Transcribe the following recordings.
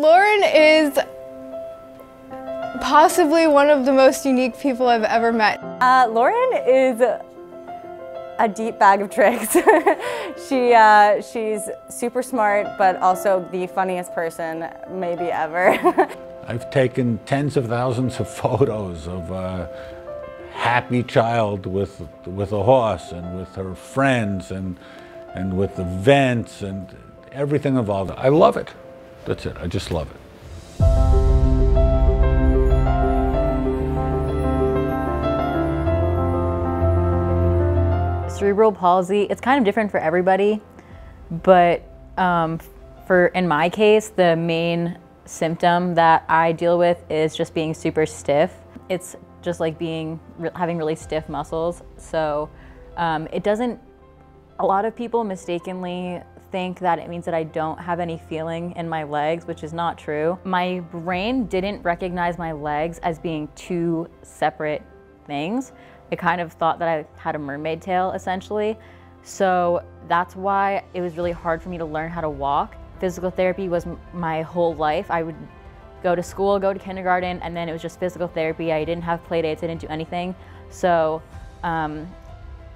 Lauren is possibly one of the most unique people I've ever met. Lauren is a deep bag of tricks. She's super smart, but also the funniest person maybe ever. I've taken tens of thousands of photos of a happy child with a horse and with her friends and with events and everything involved. I love it. That's it. I just love it. Cerebral palsy, it's kind of different for everybody, but in my case, the main symptom that I deal with is just being super stiff. It's just like having really stiff muscles. So a lot of people mistakenly think that it means that I don't have any feeling in my legs, which is not true. My brain didn't recognize my legs as being two separate things. It kind of thought that I had a mermaid tail, essentially. So that's why it was really hard for me to learn how to walk. Physical therapy was my whole life. I would go to school, go to kindergarten, and then it was just physical therapy. I didn't have play dates, I didn't do anything. So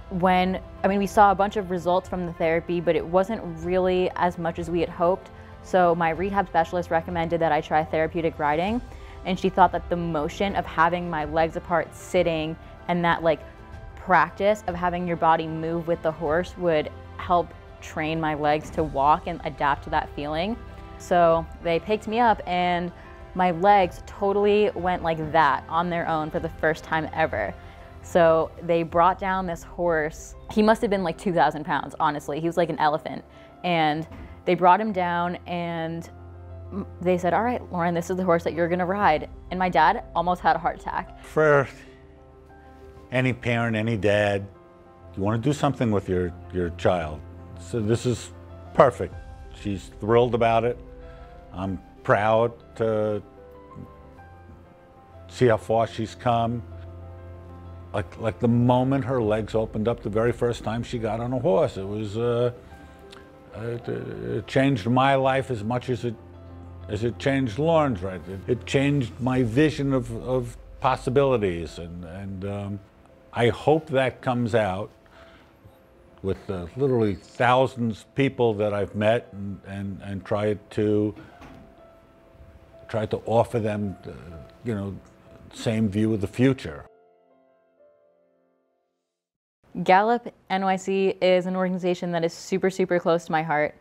we saw a bunch of results from the therapy, but it wasn't really as much as we had hoped. So my rehab specialist recommended that I try therapeutic riding, and she thought that the motion of having my legs apart sitting and that practice of having your body move with the horse would help train my legs to walk and adapt to that feeling. So they picked me up and my legs totally went like that on their own for the first time ever. So they brought down this horse. He must have been like 2,000 pounds, honestly. He was like an elephant. And they brought him down and they said, all right, Lauren, this is the horse that you're gonna ride. And my dad almost had a heart attack. For any parent, any dad, you want to do something with your child. So this is perfect. She's thrilled about it. I'm proud to see how far she's come. Like the moment her legs opened up the very first time she got on a horse, it was it changed my life as much as it changed Lauren's. Right? It changed my vision of possibilities, and I hope that comes out with literally thousands of people that I've met and tried to offer them, same view of the future. Gallup NYC is an organization that is super, super close to my heart.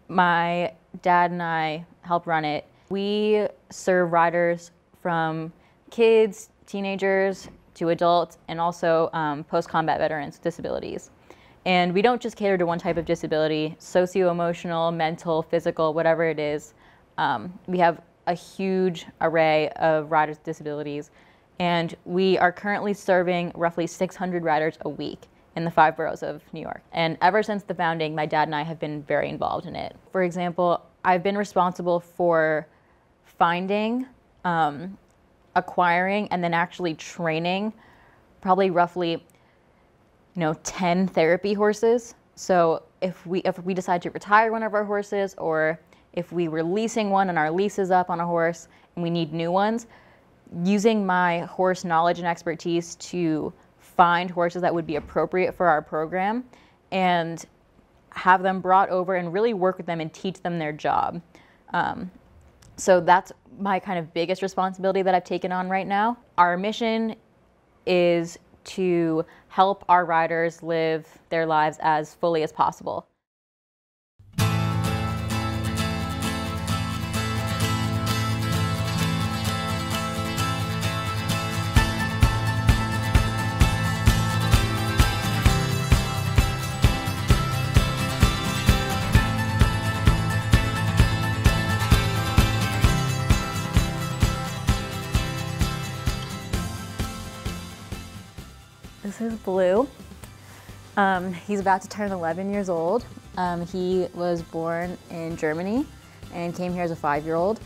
My dad and I help run it. We serve riders from kids, teenagers, to adults, and also post-combat veterans with disabilities. And we don't just cater to one type of disability, socio-emotional, mental, physical, whatever it is. We have a huge array of riders with disabilities. And we are currently serving roughly 600 riders a week in the 5 boroughs of New York. And ever since the founding, my dad and I have been very involved in it. For example, I've been responsible for finding, acquiring, and then actually training probably roughly 10 therapy horses. So if we decide to retire one of our horses, or if we were leasing one and our lease is up on a horse and we need new ones, using my horse knowledge and expertise to find horses that would be appropriate for our program and have them brought over and really work with them and teach them their job. So that's my kind of biggest responsibility that I've taken on right now. Our mission is to help our riders live their lives as fully as possible. This is Blue. He's about to turn 11 years old. He was born in Germany and came here as a 5-year-old.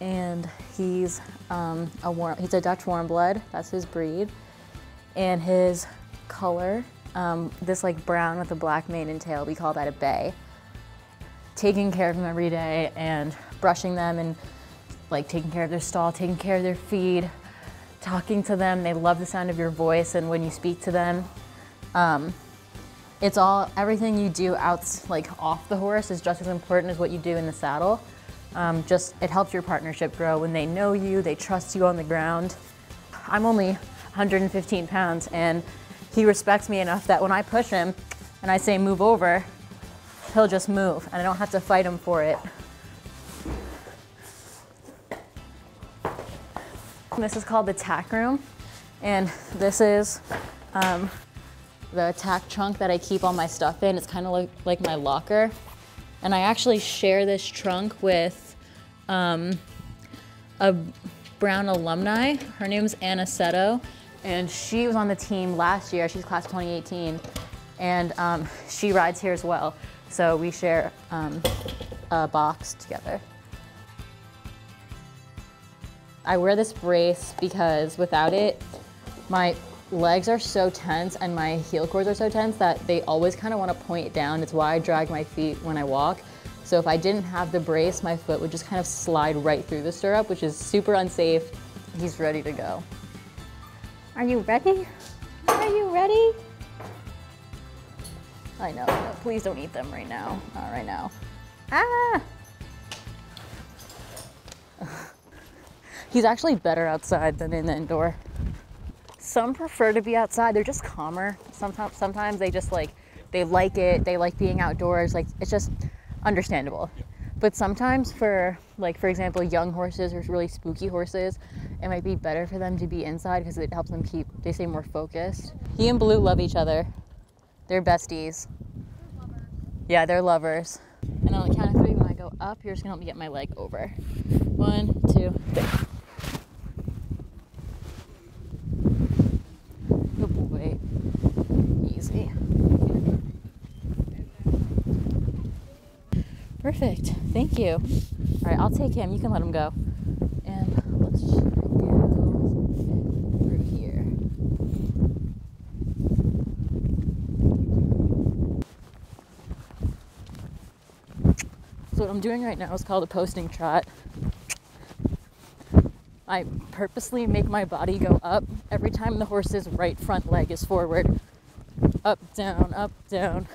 And he's a Dutch warm blood. That's his breed. And his color, this like brown with a black mane and tail, we call that a bay. Taking care of him every day and brushing them and like taking care of their stall, taking care of their feed, talking to them. They love the sound of your voice and when you speak to them. It's all, everything you do like off the horse is just as important as what you do in the saddle. It helps your partnership grow when they know you, they trust you on the ground. I'm only 115 pounds and he respects me enough that when I push him and I say move over, he'll just move and I don't have to fight him for it. This is called the tack room, and this is the tack trunk that I keep all my stuff in. It's kind of like my locker. And I actually share this trunk with a Brown alumni. Her name's Anna Seto, and she was on the team last year. She's class 2018, and she rides here as well. So we share a box together. I wear this brace because without it, my legs are so tense and my heel cords are so tense that they always kind of want to point down. It's why I drag my feet when I walk. So if I didn't have the brace, my foot would just kind of slide right through the stirrup, which is super unsafe. He's ready to go. Are you ready? Are you ready? I know, no, please don't eat them right now. Not right now. Ah! He's actually better outside than in the indoor. Some prefer to be outside. They're just calmer. Sometimes they just they like it. They like being outdoors. Like, it's just understandable. But sometimes for example, young horses or really spooky horses, it might be better for them to be inside because it helps them they stay more focused. He and Blue love each other. They're besties. Yeah, they're lovers. And on the count of 3, when I go up, you're just gonna help me get my leg over. 1, 2, 3. Good boy. Easy. Perfect. Thank you. All right, I'll take him. You can let him go. And let's go through here. So what I'm doing right now is called a posting trot. I purposely make my body go up every time the horse's right front leg is forward. Up, down, up, down.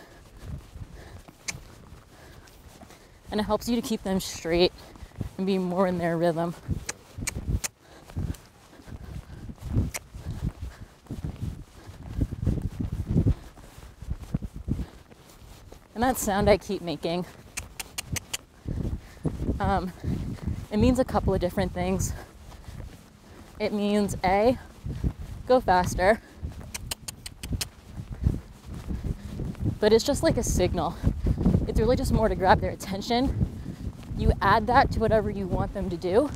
And it helps you to keep them straight and be more in their rhythm. And that sound I keep making, it means a couple of different things. It means A, go faster, but it's just like a signal. It's really just more to grab their attention. You add that to whatever you want them to do,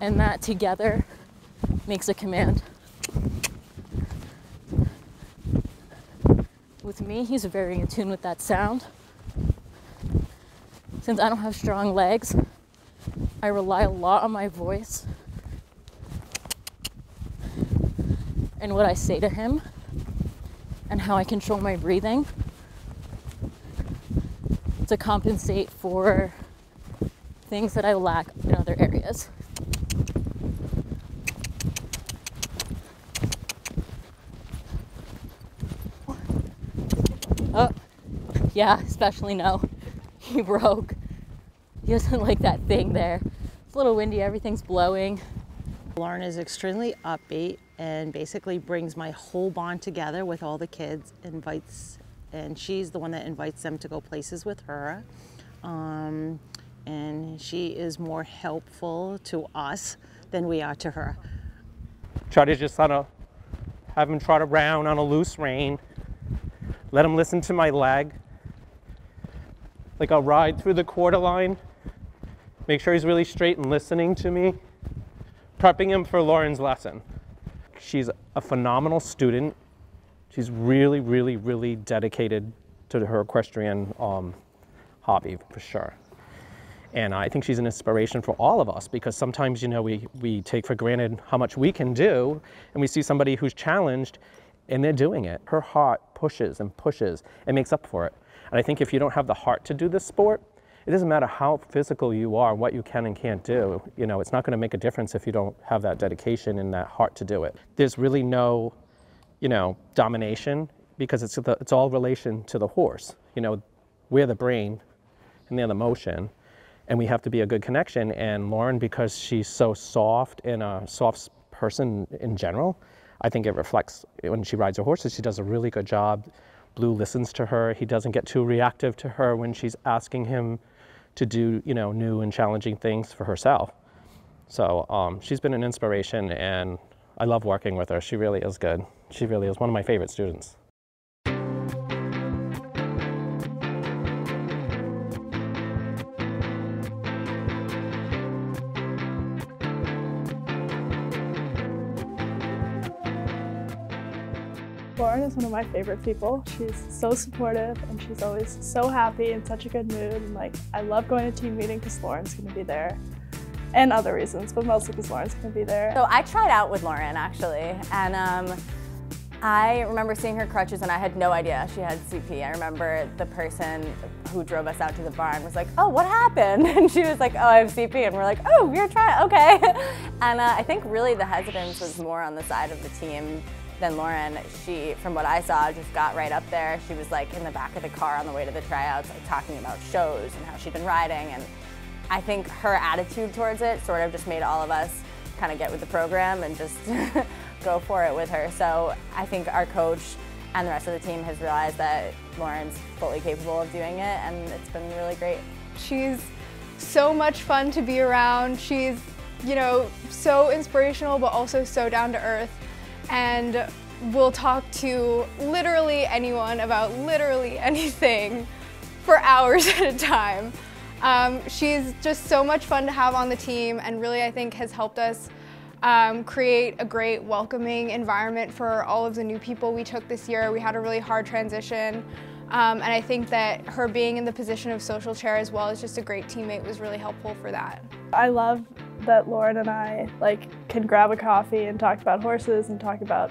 and that together makes a command. With me, he's very in tune with that sound. Since I don't have strong legs, I rely a lot on my voice and what I say to him and how I control my breathing to compensate for things that I lack in other areas. Oh, yeah, especially no. He broke. He doesn't like that thing there. It's a little windy, everything's blowing. Lauren is extremely upbeat and basically brings my whole bond together with all the kids, and she's the one that invites them to go places with her. And she is more helpful to us than we are to her. Try to just have him trot around on a loose rein. Let him listen to my leg. Like, I'll ride through the quarter line, make sure he's really straight and listening to me, prepping him for Lauren's lesson. She's a phenomenal student. She's really, really, really dedicated to her equestrian hobby, for sure. And I think she's an inspiration for all of us, because sometimes, you know, we take for granted how much we can do, and we see somebody who's challenged and they're doing it. Her heart pushes and pushes and makes up for it. And I think if you don't have the heart to do this sport, it doesn't matter how physical you are, what you can and can't do, you know, it's not going to make a difference if you don't have that dedication and that heart to do it. There's really no, you know, domination, because it's all relation to the horse. You know, we're the brain and they're the motion, and we have to be a good connection. And Lauren, because she's so soft and a soft person in general, I think it reflects when she rides her horses. She does a really good job. Blue listens to her. He doesn't get too reactive to her when she's asking him to do, you know, new and challenging things for herself. So she's been an inspiration, and I love working with her. She really is good. She really is one of my favorite students. Lauren is one of my favorite people. She's so supportive and she's always so happy and such a good mood. And like, I love going to team meeting because Lauren's gonna be there. And other reasons, but mostly because Lauren's gonna be there. So I tried out with Lauren actually, and I remember seeing her crutches and I had no idea she had CP. I remember the person who drove us out to the barn was like, oh, what happened? And she was like, oh, I have CP. And we're like, oh, you're trying, okay. And I think really the hesitance was more on the side of the team than Lauren. She, from what I saw, just got right up there. She was like in the back of the car on the way to the tryouts, like talking about shows and how she'd been riding. And I think her attitude towards it sort of just made all of us kind of get with the program and just go for it with her. So I think our coach and the rest of the team has realized that Lauren's fully capable of doing it, and it's been really great. She's so much fun to be around. She's, you know, so inspirational, but also so down to earth. And we'll talk to literally anyone about literally anything for hours at a time. She's just so much fun to have on the team, and really I think has helped us create a great welcoming environment for all of the new people we took this year. We had a really hard transition, and I think that her being in the position of social chair as well as just a great teammate was really helpful for that. I love that Lauren and I can grab a coffee and talk about horses and talk about,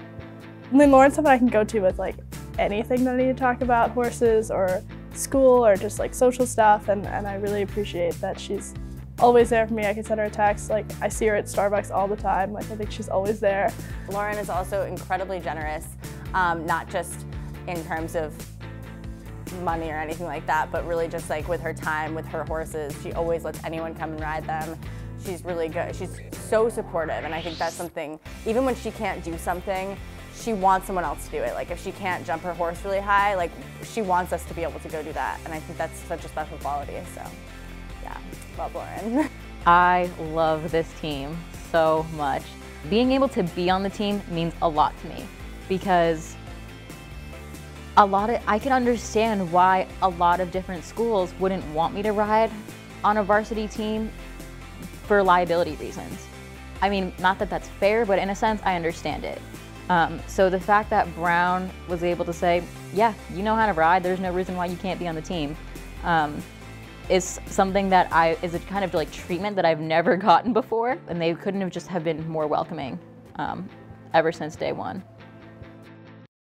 I mean, Lauren's someone I can go to with like anything that I need to talk about, horses or school or just like social stuff, and I really appreciate that she's always there for me. I can send her a text, like I see her at Starbucks all the time, like I think she's always there. Lauren is also incredibly generous, not just in terms of money or anything like that, but really just like with her time, with her horses. She always lets anyone come and ride them. She's really good. She's so supportive, and I think that's something, even when she can't do something, she wants someone else to do it. Like if she can't jump her horse really high, like she wants us to be able to go do that. And I think that's such a special quality, so yeah, love Lauren. I love this team so much. Being able to be on the team means a lot to me, because I can understand why a lot of different schools wouldn't want me to ride on a varsity team for liability reasons. I mean, not that that's fair, but in a sense, I understand it. So the fact that Brown was able to say, yeah, you know how to ride, there's no reason why you can't be on the team, is something that is a kind of like treatment that I've never gotten before, and they couldn't have just have been more welcoming ever since day one.